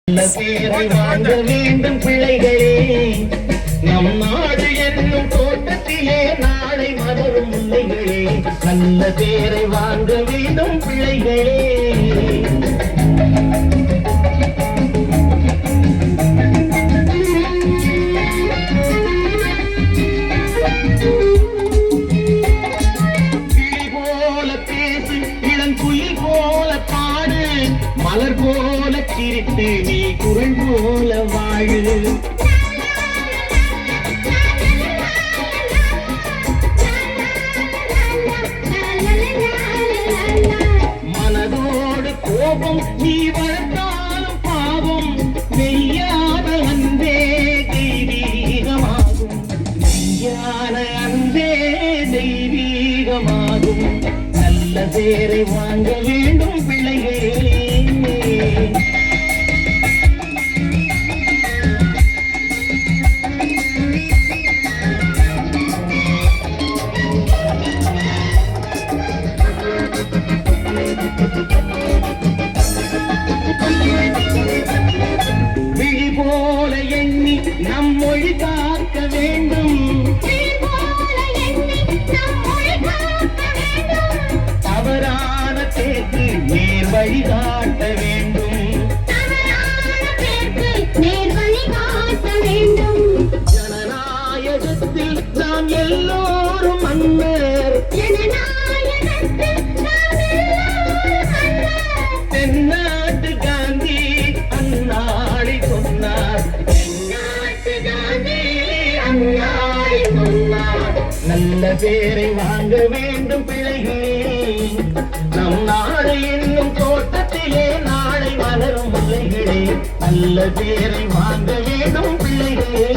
நல்ல பேரை வாங்க வேண்டும் பிள்ளைகளே, நம் நாடு என்னும் தோட்டத்திலே நாளை மலரும் முல்லைகளே. நல்ல பேரை வாங்க வேண்டும் பிள்ளைகளே. கிளி போல பேசு, இளங்குயில் போல பாடு, மலர் போல சிரித்து நீ குரல் போல வாழு. மனதோடு கோபம் நீ வளர்த்தாலும் பாவம், மெய்யான அன்பே தெய்வீகமாகும். மெய்யான அன்பே தெய்வீகமாகும். நல்ல பேரை வாங்க வேண்டும் பிள்ளைகளே. விழி போல எண்ணி நம் மொழி காக்க வேண்டும். தவறான தேர்க்கு நேர் வழி காட்ட வேண்டும். ஜனநாயகத்தில் நாம் எல்லோரும் மன்னர். தென்னாட்டு காந்தி அந்நாளை சொன்னார். நல்ல பேரை வாங்க வேண்டும் பிள்ளைகளே, நம் நாடு என்னும் தோட்டத்திலே நாளை மலரும் முல்லைகளே. நல்ல பேரை வாங்க வேண்டும் பிள்ளைகளே.